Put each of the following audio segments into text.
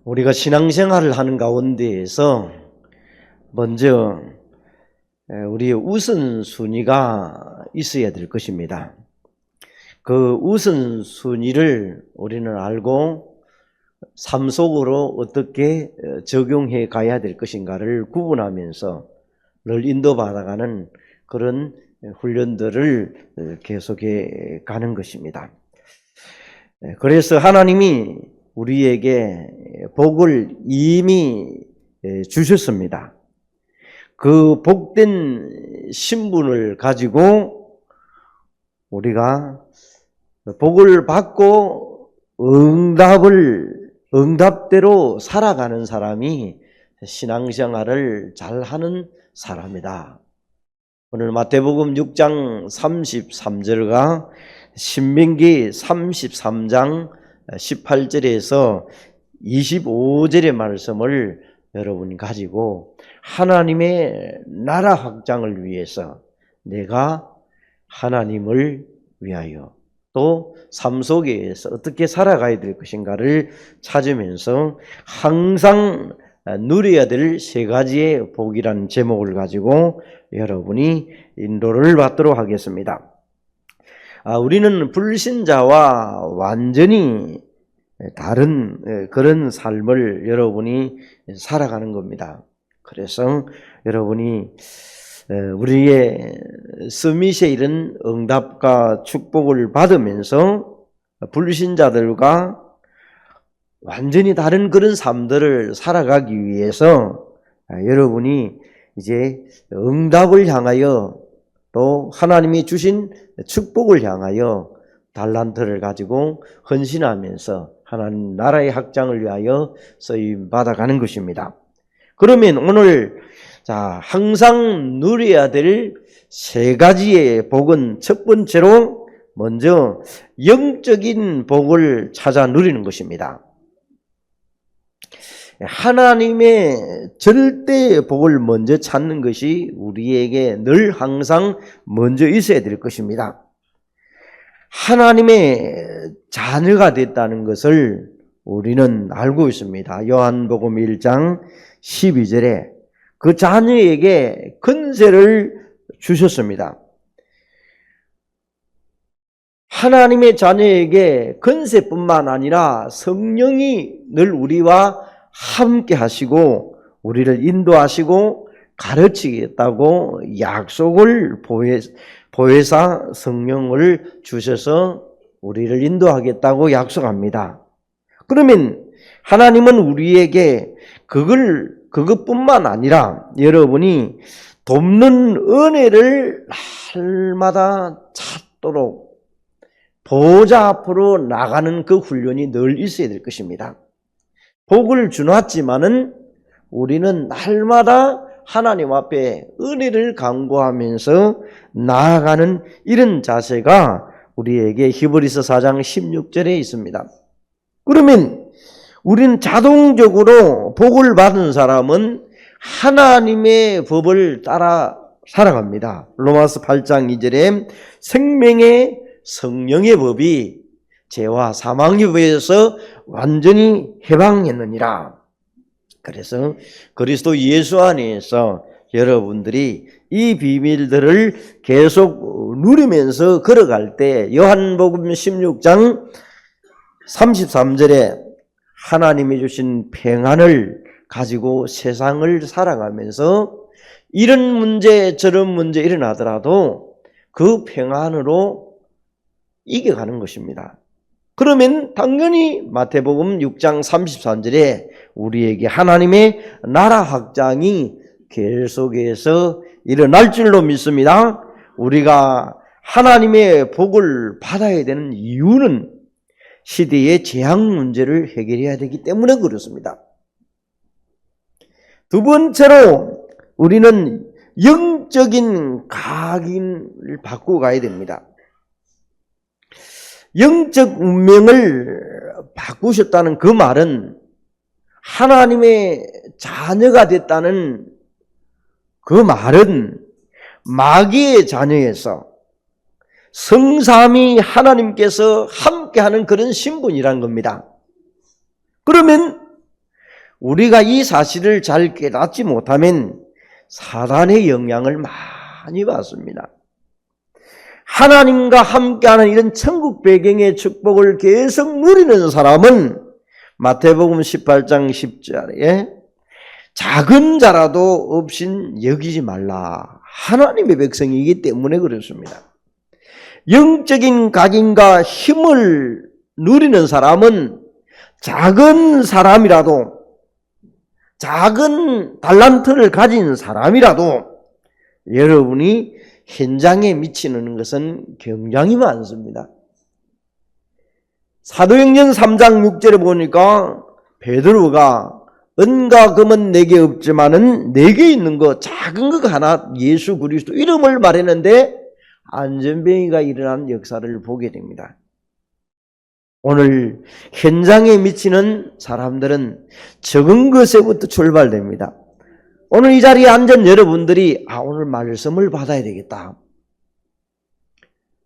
우리가 신앙생활을 하는 가운데에서 먼저 우리의 우선순위가 있어야 될 것입니다. 그 우선순위를 우리는 알고 삶 속으로 어떻게 적용해 가야 될 것인가를 구분하면서 늘 인도받아가는 그런 훈련들을 계속해 가는 것입니다. 그래서 하나님이 우리에게 복을 이미 주셨습니다. 그 복된 신분을 가지고 우리가 복을 받고 응답대로 살아가는 사람이 신앙생활을 잘하는 사람이다. 오늘 마태복음 6장 33절과 신명기 33장 18절에서 25절의 말씀을 여러분이 가지고 하나님의 나라 확장을 위해서 내가 하나님을 위하여 또 삶 속에서 어떻게 살아가야 될 것인가를 찾으면서 항상 누려야 될 세 가지의 복이라는 제목을 가지고 여러분이 인도를 받도록 하겠습니다. 우리는 불신자와 완전히 다른 그런 삶을 여러분이 살아가는 겁니다. 그래서 여러분이 우리의 서밋에 이른 응답과 축복을 받으면서 불신자들과 완전히 다른 그런 삶들을 살아가기 위해서 여러분이 이제 응답을 향하여 또 하나님이 주신 축복을 향하여 달란트를 가지고 헌신하면서 하나님 나라의 확장을 위하여 쓰임 받아가는 것입니다. 그러면 오늘 항상 누려야 될 세 가지의 복은 첫 번째로 먼저 영적인 복을 찾아 누리는 것입니다. 하나님의 절대 복을 먼저 찾는 것이 우리에게 늘 항상 먼저 있어야 될 것입니다. 하나님의 자녀가 됐다는 것을 우리는 알고 있습니다. 요한복음 1장 12절에 그 자녀에게 권세를 주셨습니다. 하나님의 자녀에게 권세뿐만 아니라 성령이 늘 우리와 함께 하시고 우리를 인도하시고 가르치겠다고 약속을 보혜사 성령을 주셔서 우리를 인도하겠다고 약속합니다. 그러면 하나님은 우리에게 그것뿐만 아니라 여러분이 돕는 은혜를 날마다 찾도록 보호자 앞으로 나가는 그 훈련이 늘 있어야 될 것입니다. 복을 주놨지만은 우리는 날마다 하나님 앞에 은혜를 간구하면서 나아가는 이런 자세가 우리에게 히브리서 4장 16절에 있습니다. 그러면 우리는 자동적으로 복을 받은 사람은 하나님의 법을 따라 살아갑니다. 로마서 8장 2절에 생명의 성령의 법이 죄와 사망의 법에서 완전히 해방했느니라. 그래서 그리스도 예수 안에서 여러분들이 이 비밀들을 계속 누리면서 걸어갈 때 요한복음 16장 33절에 하나님이 주신 평안을 가지고 세상을 살아가면서 이런 문제 저런 문제 일어나더라도 그 평안으로 이겨가는 것입니다. 그러면 당연히 마태복음 6장 33절에 우리에게 하나님의 나라 확장이 계속해서 일어날 줄로 믿습니다. 우리가 하나님의 복을 받아야 되는 이유는 시대의 재앙 문제를 해결해야 되기 때문에 그렇습니다. 두 번째로 우리는 영적인 각인을 바꾸고 가야 됩니다. 영적 운명을 바꾸셨다는 그 말은 하나님의 자녀가 됐다는 그 말은 마귀의 자녀에서 성삼위 하나님께서 함께하는 그런 신분이란 겁니다. 그러면 우리가 이 사실을 잘 깨닫지 못하면 사단의 영향을 많이 받습니다. 하나님과 함께하는 이런 천국 배경의 축복을 계속 누리는 사람은 마태복음 18장 10절에 작은 자라도 없인 여기지 말라. 하나님의 백성이기 때문에 그렇습니다. 영적인 각인과 힘을 누리는 사람은 작은 사람이라도, 작은 달란트를 가진 사람이라도 여러분이 현장에 미치는 것은 굉장히 많습니다. 사도행전 3장 6절에 보니까 베드로가 은과 금은 내게 없지만은 내게 있는 거 작은 거 하나 예수 그리스도 이름을 말했는데 안전병이가 일어난 역사를 보게 됩니다. 오늘 현장에 미치는 사람들은 적은 것에부터 출발됩니다. 오늘 이 자리에 앉은 여러분들이 오늘 말씀을 받아야 되겠다.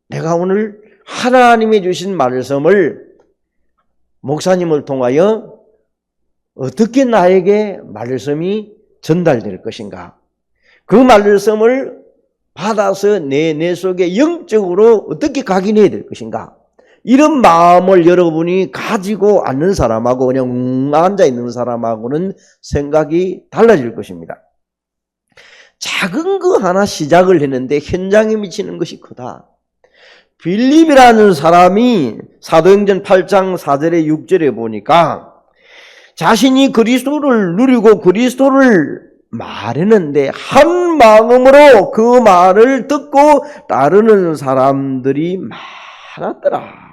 내가 오늘 하나님이 주신 말씀을 목사님을 통하여 어떻게 나에게 말씀이 전달될 것인가? 그 말씀을 받아서 내 속에 영적으로 어떻게 각인해야 될 것인가? 이런 마음을 여러분이 가지고 앉는 사람하고 그냥 앉아있는 사람하고는 생각이 달라질 것입니다. 작은 거 하나 시작을 했는데 현장에 미치는 것이 크다. 빌립이라는 사람이 사도행전 8장 4절에 6절에 보니까 자신이 그리스도를 누리고 그리스도를 말했는데 한 마음으로 그 말을 듣고 따르는 사람들이 많았더라.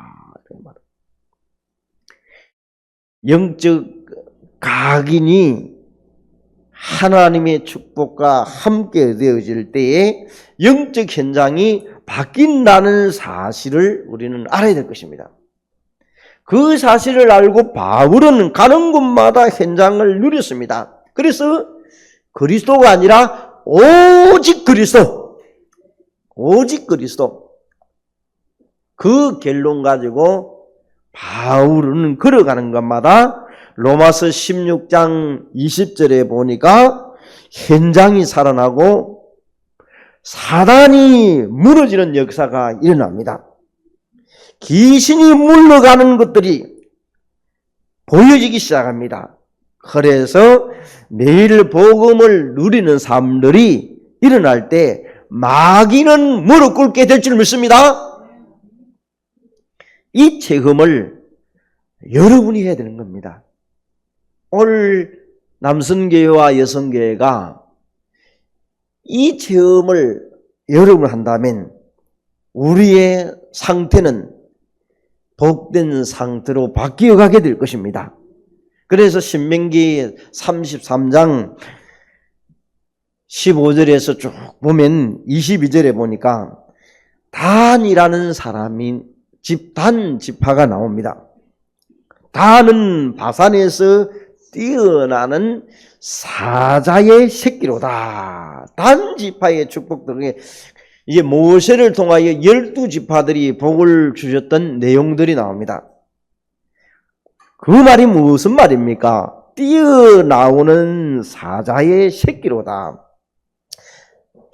영적 각인이 하나님의 축복과 함께 되어질 때에 영적 현장이 바뀐다는 사실을 우리는 알아야 될 것입니다. 그 사실을 알고 바울은 가는 곳마다 현장을 누렸습니다. 그래서 그리스도가 아니라 오직 그리스도, 오직 그리스도. 그 결론 가지고 바울은 걸어가는 것마다 로마서 16장 20절에 보니까 현장이 살아나고 사단이 무너지는 역사가 일어납니다. 귀신이 물러가는 것들이 보여지기 시작합니다. 그래서 매일 복음을 누리는 사람들이 일어날 때 마귀는 무릎 꿇게 될 줄 믿습니다. 이 체험을 여러분이 해야 되는 겁니다. 오늘 남성교회와 여성교회가 이 체험을 여러분 한다면 우리의 상태는 복된 상태로 바뀌어가게 될 것입니다. 그래서 신명기 33장 15절에서 쭉 보면 22절에 보니까 단이라는 사람이 단 지파가 나옵니다. 단은 바산에서 뛰어나는 사자의 새끼로다. 단 지파의 축복들에 이제 모세를 통하여 12지파들이 복을 주셨던 내용들이 나옵니다. 그 말이 무슨 말입니까? 뛰어나오는 사자의 새끼로다.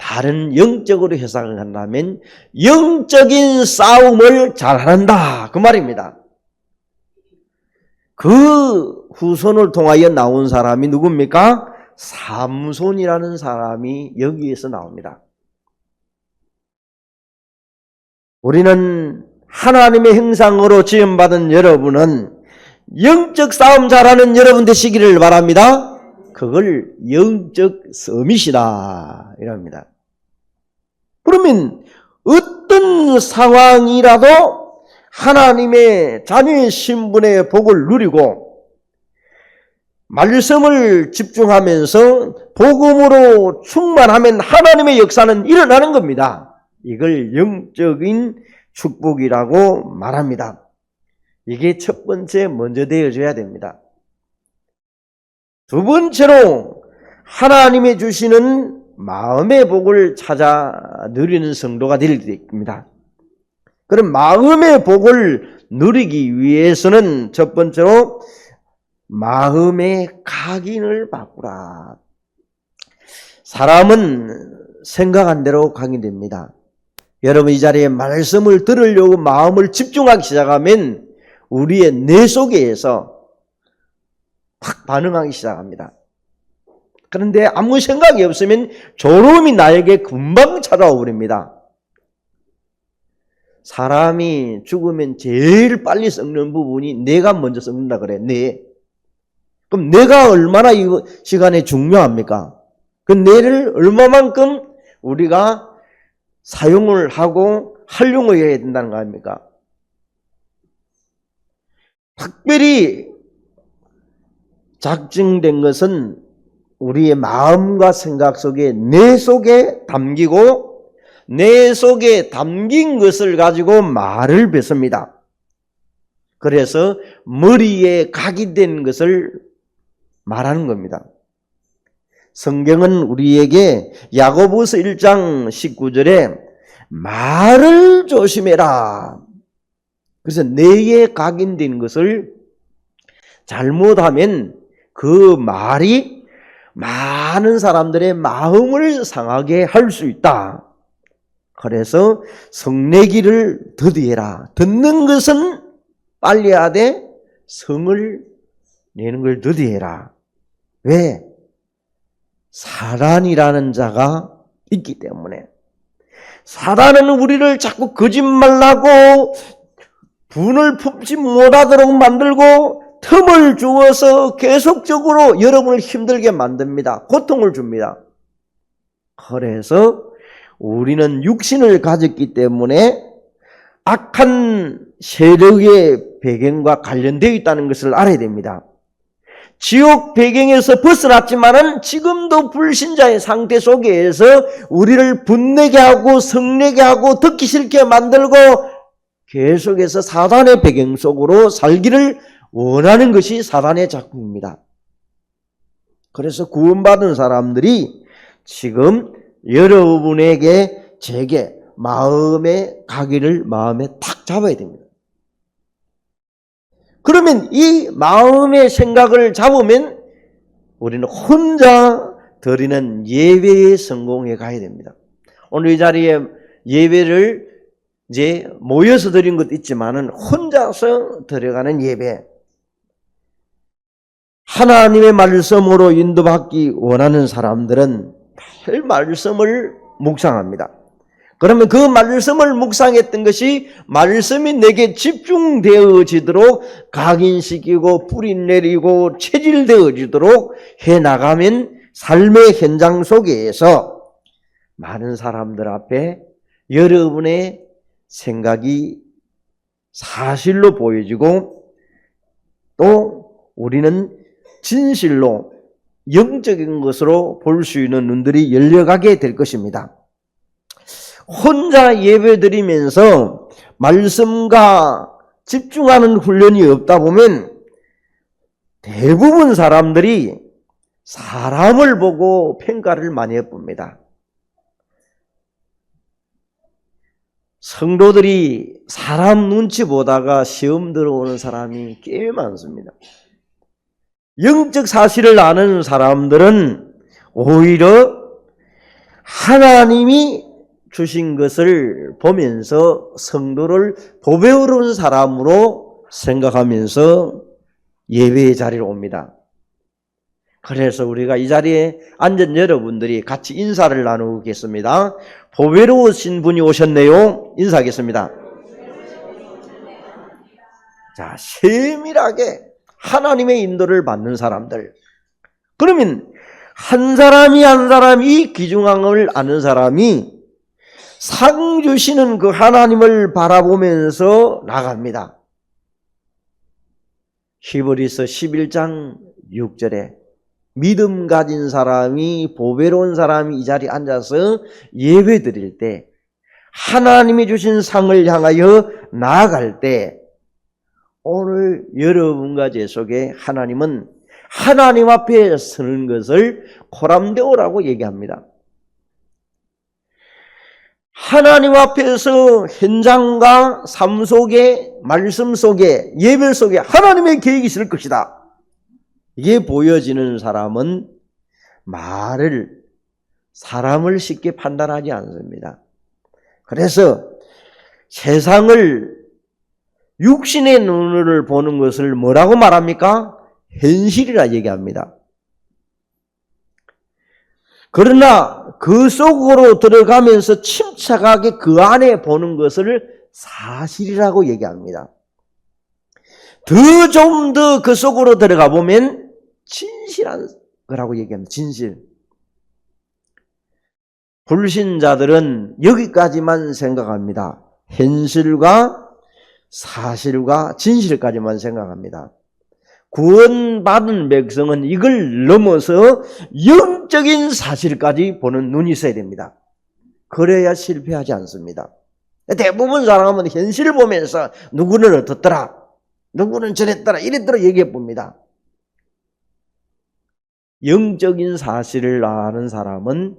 다른 영적으로 해석을 한다면 영적인 싸움을 잘한다 그 말입니다. 그 후손을 통하여 나온 사람이 누굽니까? 삼손이라는 사람이 여기에서 나옵니다. 우리는 하나님의 형상으로 지음받은 여러분은 영적 싸움 잘하는 여러분 되시기를 바랍니다. 그걸 영적 서밋이다 이랍니다. 그러면 어떤 상황이라도 하나님의 자녀의 신분의 복을 누리고 말씀을 집중하면서 복음으로 충만하면 하나님의 역사는 일어나는 겁니다. 이걸 영적인 축복이라고 말합니다. 이게 첫 번째 먼저 되어져야 됩니다. 두 번째로 하나님이 주시는 마음의 복을 찾아 누리는 성도가 될 겁니다. 그럼 마음의 복을 누리기 위해서는 첫 번째로 마음의 각인을 바꾸라. 사람은 생각한 대로 각인됩니다. 여러분 이 자리에 말씀을 들으려고 마음을 집중하기 시작하면 우리의 뇌 속에서 팍 반응하기 시작합니다. 그런데 아무 생각이 없으면 졸음이 나에게 금방 찾아와 버립니다. 사람이 죽으면 제일 빨리 썩는 부분이 뇌가 먼저 썩는다 그래. 뇌. 그럼 뇌가 얼마나 이 시간에 중요합니까? 그 뇌를 얼마만큼 우리가 사용을 하고 활용을 해야 된다는 거 아닙니까? 특별히 작정된 것은 우리의 마음과 생각 속에 뇌 속에 담기고 뇌 속에 담긴 것을 가지고 말을 뱉습니다. 그래서 머리에 각인된 것을 말하는 겁니다. 성경은 우리에게 야고보서 1장 19절에 말을 조심해라. 그래서 뇌에 각인된 것을 잘못하면 그 말이 많은 사람들의 마음을 상하게 할 수 있다. 그래서 성내기를 더디해라. 듣는 것은 빨리 하되 성을 내는 걸 더디해라. 왜? 사단이라는 자가 있기 때문에. 사단은 우리를 자꾸 거짓말하고 분을 품지 못하도록 만들고 틈을 주어서 계속적으로 여러분을 힘들게 만듭니다. 고통을 줍니다. 그래서 우리는 육신을 가졌기 때문에 악한 세력의 배경과 관련되어 있다는 것을 알아야 됩니다. 지옥 배경에서 벗어났지만은 지금도 불신자의 상태 속에서 우리를 분내게 하고 성내게 하고 듣기 싫게 만들고 계속해서 사단의 배경 속으로 살기를 원하는 것이 사단의 작품입니다. 그래서 구원받은 사람들이 지금 여러분에게 제게 마음의 가기를 마음에 탁 잡아야 됩니다. 그러면 이 마음의 생각을 잡으면 우리는 혼자 드리는 예배에 성공해 가야 됩니다. 오늘 이 자리에 예배를 이제 모여서 드린 것도 있지만은 혼자서 드려가는 예배. 하나님의 말씀으로 인도받기 원하는 사람들은 매일 말씀을 묵상합니다. 그러면 그 말씀을 묵상했던 것이 말씀이 내게 집중되어지도록 각인시키고 뿌리 내리고 체질되어지도록 해나가면 삶의 현장 속에서 많은 사람들 앞에 여러분의 생각이 사실로 보여지고 또 우리는 진실로 영적인 것으로 볼 수 있는 눈들이 열려가게 될 것입니다. 혼자 예배드리면서 말씀과 집중하는 훈련이 없다 보면 대부분 사람들이 사람을 보고 평가를 많이 해봅니다. 성도들이 사람 눈치 보다가 시험 들어오는 사람이 꽤 많습니다. 영적 사실을 아는 사람들은 오히려 하나님이 주신 것을 보면서 성도를 보배우는 사람으로 생각하면서 예배의 자리로 옵니다. 그래서 우리가 이 자리에 앉은 여러분들이 같이 인사를 나누겠습니다. 보배로우신 분이 오셨네요. 인사하겠습니다. 자, 세밀하게 하나님의 인도를 받는 사람들. 그러면 한 사람이 귀중함을 아는 사람이 상 주시는 그 하나님을 바라보면서 나갑니다. 히브리서 11장 6절에 믿음 가진 사람이 보배로운 사람이 이 자리에 앉아서 예배 드릴 때 하나님이 주신 상을 향하여 나아갈 때 오늘 여러분과 제 속에 하나님은 하나님 앞에 서는 것을 코람데오라고 얘기합니다. 하나님 앞에서 현장과 삶 속에 말씀 속에 예배 속에 하나님의 계획이 있을 것이다. 이게 보여지는 사람은 사람을 쉽게 판단하지 않습니다. 그래서 세상을 육신의 눈으로 보는 것을 뭐라고 말합니까? 현실이라 얘기합니다. 그러나 그 속으로 들어가면서 침착하게 그 안에 보는 것을 사실이라고 얘기합니다. 좀 더 그 속으로 들어가 보면 진실한 거라고 얘기합니다. 진실. 불신자들은 여기까지만 생각합니다. 현실과 사실과 진실까지만 생각합니다. 구원받은 백성은 이걸 넘어서 영적인 사실까지 보는 눈이 있어야 됩니다. 그래야 실패하지 않습니다. 대부분 사람은 현실을 보면서 누구는 어떻더라, 누구는 저랬더라, 이랬더라 얘기해 봅니다. 영적인 사실을 아는 사람은,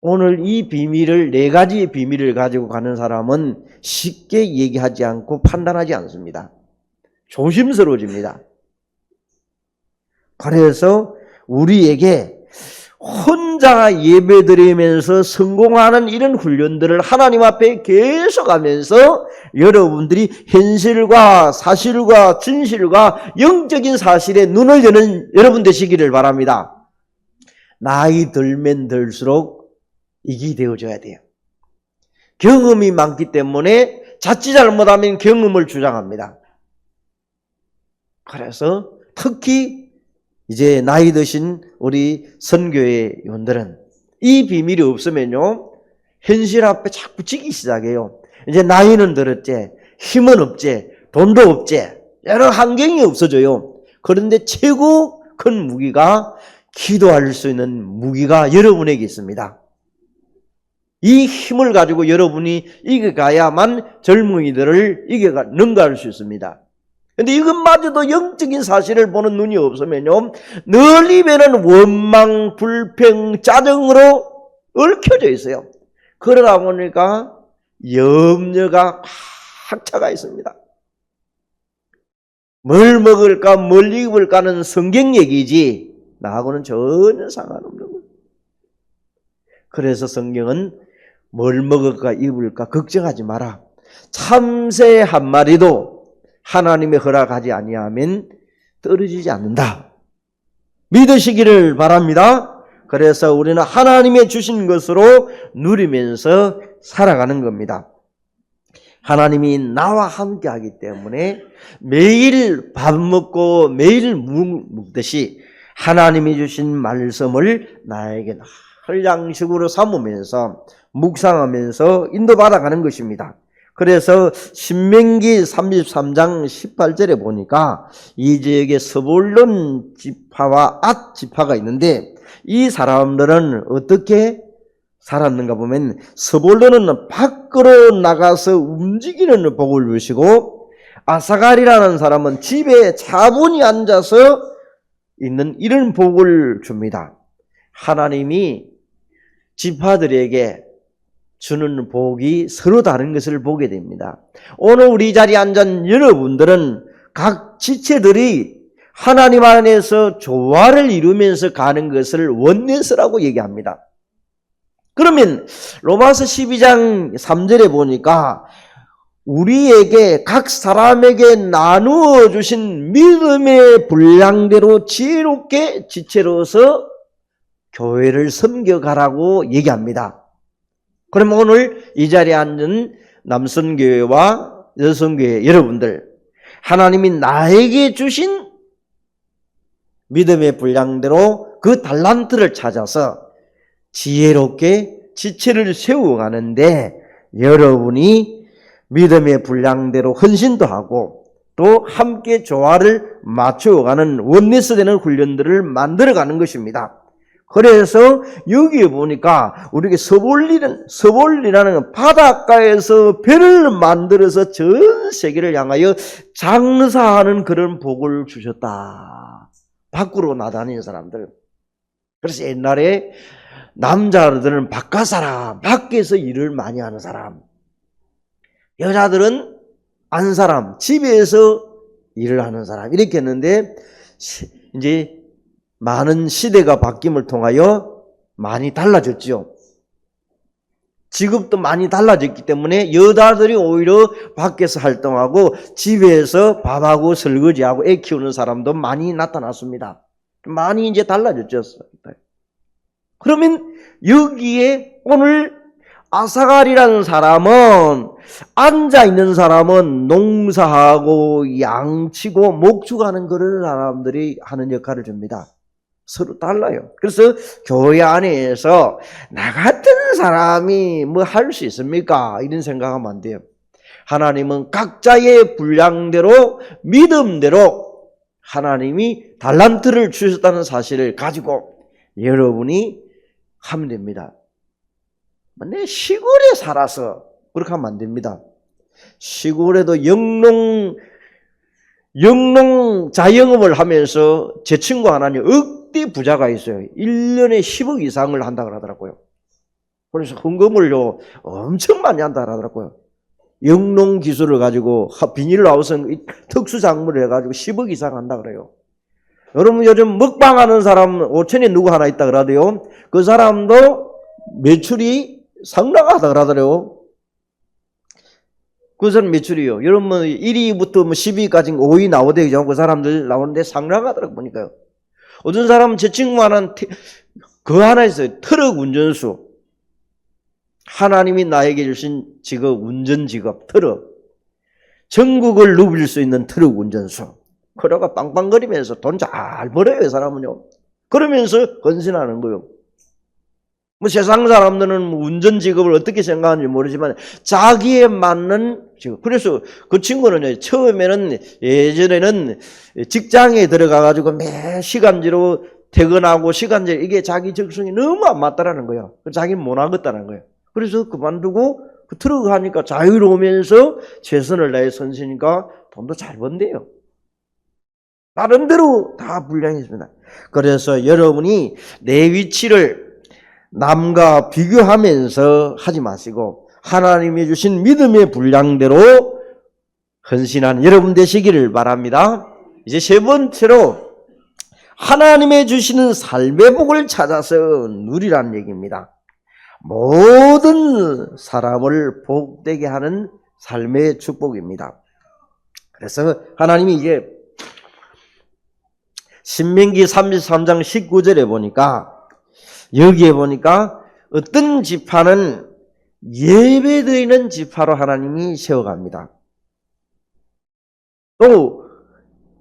오늘 이 비밀을, 4가지의 비밀을 가지고 가는 사람은 쉽게 얘기하지 않고 판단하지 않습니다. 조심스러워집니다. 그래서 우리에게 혼자 예배드리면서 성공하는 이런 훈련들을 하나님 앞에 계속 하면서 여러분들이 현실과 사실과 진실과 영적인 사실에 눈을 여는 여러분 되시기를 바랍니다. 나이 들면 들수록 이게 되어져야 돼요. 경험이 많기 때문에 자칫 잘못하면 경험을 주장합니다. 그래서 특히 이제 나이 드신 우리 선교회 회원들은 이 비밀이 없으면요, 현실 앞에 자꾸 지기 시작해요. 이제 나이는 들었지, 힘은 없지, 돈도 없지, 여러 환경이 없어져요. 그런데 최고 큰 무기가, 기도할 수 있는 무기가 여러분에게 있습니다. 이 힘을 가지고 여러분이 이겨가야만 젊은이들을 능가할 수 있습니다. 근데 이것마저도 영적인 사실을 보는 눈이 없으면요, 늘 입에는 원망, 불평, 짜증으로 얽혀져 있어요. 그러다 보니까 염려가 팍 차가 있습니다. 뭘 먹을까, 뭘 입을까는 성경 얘기지 나하고는 전혀 상관없는 거예요. 그래서 성경은 뭘 먹을까, 입을까 걱정하지 마라. 참새 한 마리도 하나님의 허락하지 아니하면 떨어지지 않는다. 믿으시기를 바랍니다. 그래서 우리는 하나님의 주신 것으로 누리면서 살아가는 겁니다. 하나님이 나와 함께 하기 때문에 매일 밥 먹고 매일 먹듯이 하나님이 주신 말씀을 나에게 늘 양식으로 삼으면서 묵상하면서 인도받아가는 것입니다. 그래서 신명기 33장 18절에 보니까 이 지역에 스불론 지파와 앗 지파가 있는데, 이 사람들은 어떻게 살았는가 보면, 스불론은 밖으로 나가서 움직이는 복을 주시고, 아사갈이라는 사람은 집에 차분히 앉아서 있는 이런 복을 줍니다. 하나님이 지파들에게 주는 복이 서로 다른 것을 보게 됩니다. 오늘 우리 이 자리에 앉은 여러분들은 각 지체들이 하나님 안에서 조화를 이루면서 가는 것을 원네스라고 얘기합니다. 그러면 로마서 12장 3절에 보니까 우리에게 각 사람에게 나누어 주신 믿음의 분량대로 지혜롭게 지체로서 교회를 섬겨가라고 얘기합니다. 그럼 오늘 이 자리에 앉은 남선교회와 여성교회 여러분들, 하나님이 나에게 주신 믿음의 분량대로 그 달란트를 찾아서 지혜롭게 지체를 세워가는데, 여러분이 믿음의 분량대로 헌신도 하고 또 함께 조화를 맞춰가는 원네스 되는 훈련들을 만들어가는 것입니다. 그래서 여기에 보니까 우리에게 서볼리라는 바닷가에서 배를 만들어서 전 세계를 향하여 장사하는 그런 복을 주셨다. 밖으로 나다니는 사람들. 그래서 옛날에 남자들은 바깥 사람, 밖에서 일을 많이 하는 사람, 여자들은 안 사람, 집에서 일을 하는 사람, 이렇게 했는데, 이제 많은 시대가 바뀜을 통하여 많이 달라졌죠. 직업도 많이 달라졌기 때문에 여자들이 오히려 밖에서 활동하고 집에서 밥하고 설거지하고 애 키우는 사람도 많이 나타났습니다. 많이 이제 달라졌죠. 그러면 여기에 오늘 아사갈이라는 사람은 앉아있는 사람은 농사하고 양치고 목축하는 그런 사람들이 하는 역할을 줍니다. 서로 달라요. 그래서 교회 안에서 나 같은 사람이 뭐 할 수 있습니까? 이런 생각하면 안 돼요. 하나님은 각자의 분량대로 믿음대로 하나님이 달란트를 주셨다는 사실을 가지고 여러분이 하면 됩니다. 내 시골에 살아서 그렇게 하면 안 됩니다. 시골에도 영농 자영업을 하면서 제 친구 하나는 억대 부자가 있어요. 1년에 10억 이상을 한다 그러더라고요. 그래서 헌금을요 엄청 많이 한다 그러더라고요. 영농 기술을 가지고 비닐하우스 특수 작물을 해가지고 10억 이상 한다 그래요. 여러분 요즘 먹방하는 사람 5천에 누구 하나 있다 그러더요. 그 사람도 매출이 상당하다 그러더래요. 그 사람 매출이요. 여러분 1위부터 10위까지 5위 나오대요. 그 사람들 나오는데 상당하더라고 보니까요. 어떤 사람은 제 친구 하나는 그 하나 있어요. 트럭 운전수. 하나님이 나에게 주신 직업, 운전 직업, 트럭. 전국을 누빌 수 있는 트럭 운전수. 그러가 빵빵거리면서 돈 잘 벌어요, 이 사람은요. 그러면서 헌신하는 거예요. 뭐 세상 사람들은 운전 직업을 어떻게 생각하는지 모르지만 자기에 맞는 직업. 그래서 그 친구는 처음에는 예전에는 직장에 들어가가지고 매 시간제로 퇴근하고 시간제 이게 자기 적성이 너무 안 맞다라는 거예요. 자기는 못 하겠다는 거예요. 그래서 그만두고 그 트럭 하니까 자유로우면서 최선을 다해 선시니까 돈도 잘 번대요. 나름대로 다 분량이 있습니다. 그래서 여러분이 내 위치를 남과 비교하면서 하지 마시고 하나님이 주신 믿음의 분량대로 헌신하는 여러분 되시기를 바랍니다. 이제 세 번째로 하나님의 주시는 삶의 복을 찾아서 누리라는 얘기입니다. 모든 사람을 복되게 하는 삶의 축복입니다. 그래서 하나님이 이제 신명기 33장 19절에 보니까 여기에 보니까 어떤 지파는 예배드리는 지파로 하나님이 세워갑니다. 또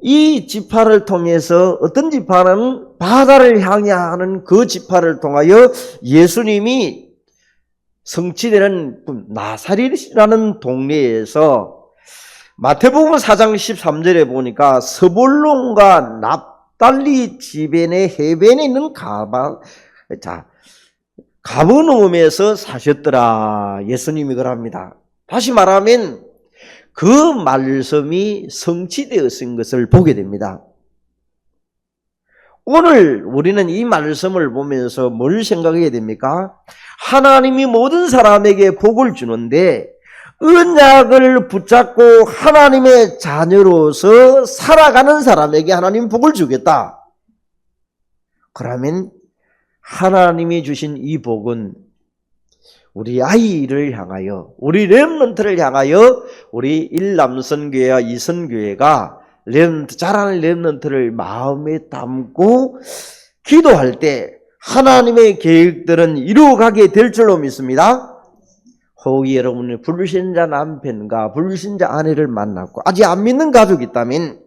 이 지파를 통해서 어떤 지파는 바다를 향해 하는 그 지파를 통하여 예수님이 성취되는 나사렛이라는 동네에서 마태복음 4장 13절에 보니까 스불론과 납달리 지변의 해변에 있는 가버나움에서 사셨더라. 예수님이 그럽니다. 다시 말하면 그 말씀이 성취되었은 것을 보게 됩니다. 오늘 우리는 이 말씀을 보면서 뭘 생각해야 됩니까? 하나님이 모든 사람에게 복을 주는데 언약을 붙잡고 하나님의 자녀로서 살아가는 사람에게 하나님 복을 주겠다. 그러면 하나님이 주신 이 복은 우리 아이를 향하여, 우리 렘넌트를 향하여 우리 일남선교회와 이선교회가 자라는 렘넌트를 마음에 담고 기도할 때 하나님의 계획들은 이루어가게 될 줄로 믿습니다. 혹 여러분이 불신자 남편과 불신자 아내를 만났고 아직 안 믿는 가족이 있다면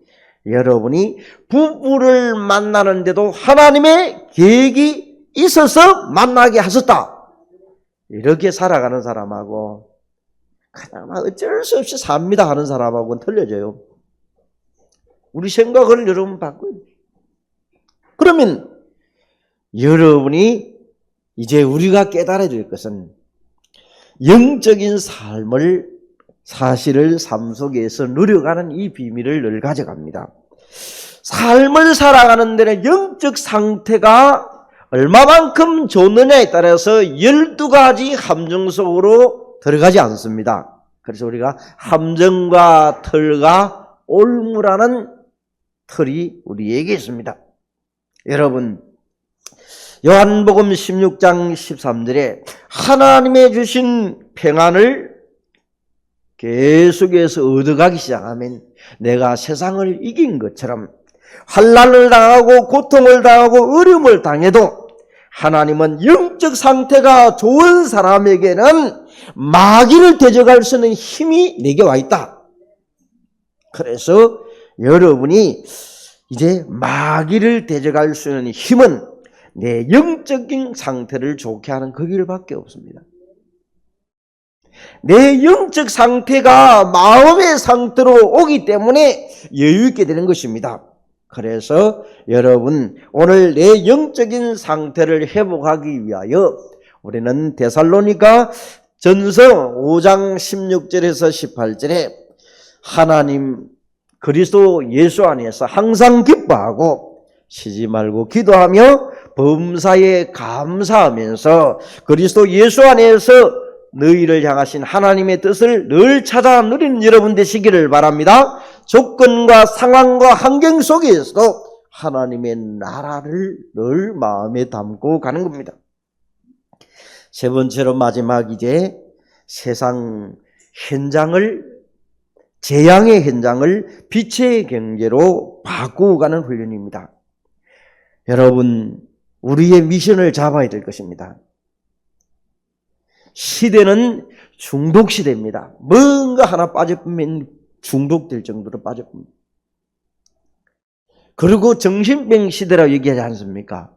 여러분이 부부를 만나는데도 하나님의 계획이 있어서 만나게 하셨다. 이렇게 살아가는 사람하고 그냥 어쩔 수 없이 삽니다 하는 사람하고는 틀려져요. 우리 생각을 여러분 바꿔요. 그러면 여러분이 이제 우리가 깨달아야 될 것은 영적인 삶을 사실을 삶 속에서 누려가는 이 비밀을 늘 가져갑니다. 삶을 살아가는 데는 영적 상태가 얼마만큼 좋느냐에 따라서 12가지 함정 속으로 들어가지 않습니다. 그래서 우리가 함정과 털과 올무라는 틀이 우리에게 있습니다. 여러분, 요한복음 16장 13절에 하나님의 주신 평안을 계속해서 얻어가기 시작하면 내가 세상을 이긴 것처럼 환난을 당하고 고통을 당하고 어려움을 당해도 하나님은 영적 상태가 좋은 사람에게는 마귀를 대적할 수 있는 힘이 내게 와 있다. 그래서 여러분이 이제 마귀를 대적할 수 있는 힘은 내 영적인 상태를 좋게 하는 그 길밖에 없습니다. 내 영적 상태가 마음의 상태로 오기 때문에 여유 있게 되는 것입니다. 그래서 여러분, 오늘 내 영적인 상태를 회복하기 위하여 우리는 데살로니가 전서 5장 16절에서 18절에 하나님 그리스도 예수 안에서 항상 기뻐하고 쉬지 말고 기도하며 범사에 감사하면서 그리스도 예수 안에서 너희를 향하신 하나님의 뜻을 늘 찾아 누리는 여러분 되시기를 바랍니다. 조건과 상황과 환경 속에서도 하나님의 나라를 늘 마음에 담고 가는 겁니다. 세 번째로 마지막 이제 세상 현장을, 재앙의 현장을 빛의 경제로 바꾸고 가는 훈련입니다. 여러분, 우리의 미션을 잡아야 될 것입니다. 시대는 중독 시대입니다. 뭔가 하나 빠져보면 중독될 정도로 빠져봅니다. 그리고 정신병 시대라고 얘기하지 않습니까?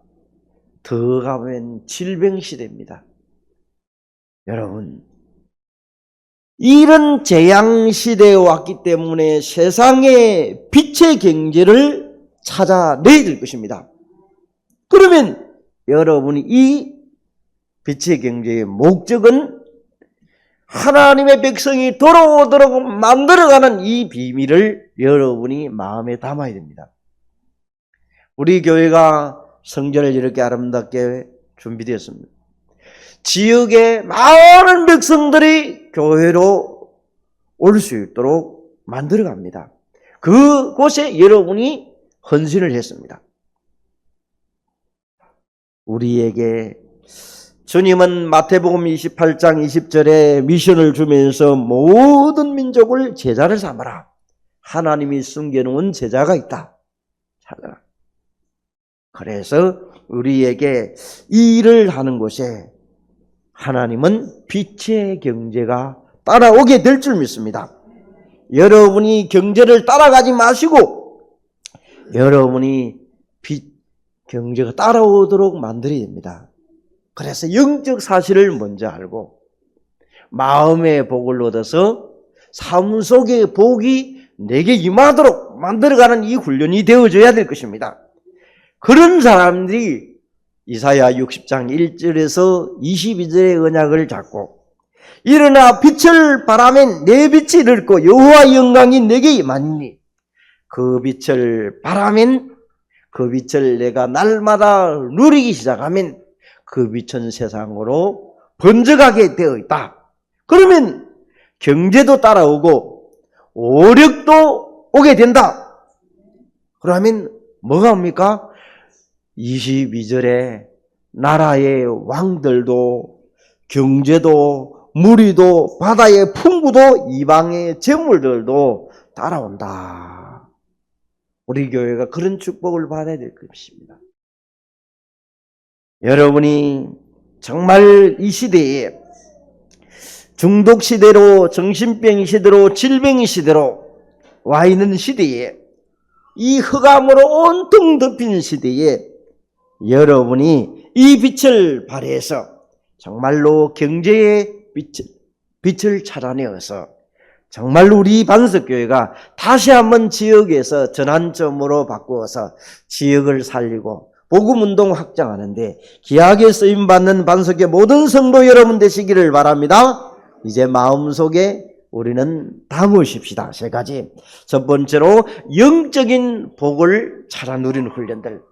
더 가면 질병 시대입니다. 여러분, 이런 재앙 시대에 왔기 때문에 세상의 빛의 경제를 찾아내야 될 것입니다. 그러면 여러분이 이 빛의 경제의 목적은 하나님의 백성이 돌아오도록 만들어가는 이 비밀을 여러분이 마음에 담아야 됩니다. 우리 교회가 성전을 이렇게 아름답게 준비되었습니다. 지역의 많은 백성들이 교회로 올 수 있도록 만들어갑니다. 그곳에 여러분이 헌신을 했습니다. 우리에게 주님은 마태복음 28장 20절에 미션을 주면서 모든 민족을 제자를 삼아라. 하나님이 숨겨놓은 제자가 있다. 찾아라. 그래서 우리에게 이 일을 하는 곳에 하나님은 빛의 경제가 따라오게 될 줄 믿습니다. 여러분이 경제를 따라가지 마시고 여러분이 빛 경제가 따라오도록 만들어야 됩니다. 그래서 영적 사실을 먼저 알고 마음의 복을 얻어서 삶 속의 복이 내게 임하도록 만들어가는 이 훈련이 되어져야 될 것입니다. 그런 사람들이 이사야 60장 1절에서 22절의 언약을 잡고 일어나 빛을 바라면 내 빛이 이르고 여호와의 영광이 내게 임하니 그 빛을 바라면 그 빛을 내가 날마다 누리기 시작하면 그 빛은 세상으로 번져가게 되어 있다. 그러면 경제도 따라오고 오력도 오게 된다. 그러면 뭐가 옵니까? 22절에 나라의 왕들도 경제도 무리도 바다의 풍부도 이방의 재물들도 따라온다. 우리 교회가 그런 축복을 받아야 될 것입니다. 여러분이 정말 이 시대에 중독 시대로 정신병 시대로 질병 시대로 와 있는 시대에 이 흑암으로 온통 덮인 시대에 여러분이 이 빛을 발휘해서 정말로 경제의 빛을 찾아내어서 정말로 우리 반석교회가 다시 한번 지역에서 전환점으로 바꾸어서 지역을 살리고 복음운동 확장하는데 귀하게 쓰임받는 반석의 모든 성도 여러분 되시기를 바랍니다. 이제 마음속에 우리는 담으십시다. 세 가지. 첫 번째로 영적인 복을 찾아 누리는 훈련들.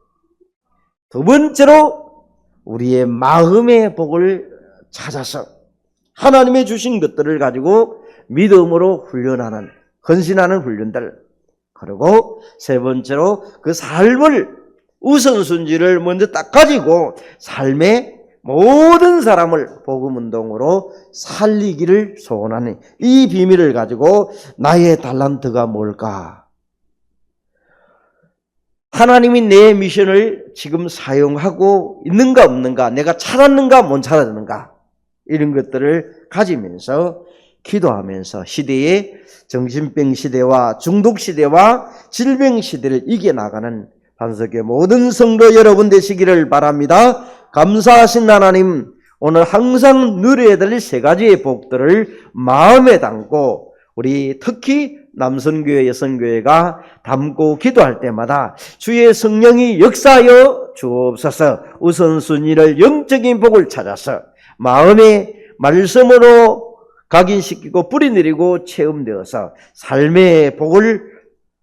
두 번째로 우리의 마음의 복을 찾아서 하나님의 주신 것들을 가지고 믿음으로 훈련하는, 헌신하는 훈련들. 그리고 세 번째로 그 삶을 우선순위를 먼저 딱 가지고 삶의 모든 사람을 복음운동으로 살리기를 소원하는 이 비밀을 가지고 나의 달란트가 뭘까? 하나님이 내 미션을 지금 사용하고 있는가 없는가, 내가 찾았는가 못 찾았는가, 이런 것들을 가지면서 기도하면서 시대의 정신병 시대와 중독 시대와 질병 시대를 이겨나가는 반석의 모든 성도 여러분 되시기를 바랍니다. 감사하신 하나님, 오늘 항상 누려야 될 세 가지의 복들을 마음에 담고 우리 특히 남선교회 여성교회가 담고 기도할 때마다 주의 성령이 역사하여 주옵소서. 우선순위를 영적인 복을 찾아서 마음의 말씀으로 각인시키고 뿌리내리고 체험되어서 삶의 복을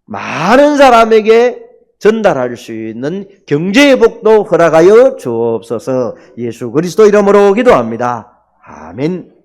많은 사람에게 전달할 수 있는 경제의 복도 허락하여 주옵소서. 예수 그리스도 이름으로 기도합니다. 아멘.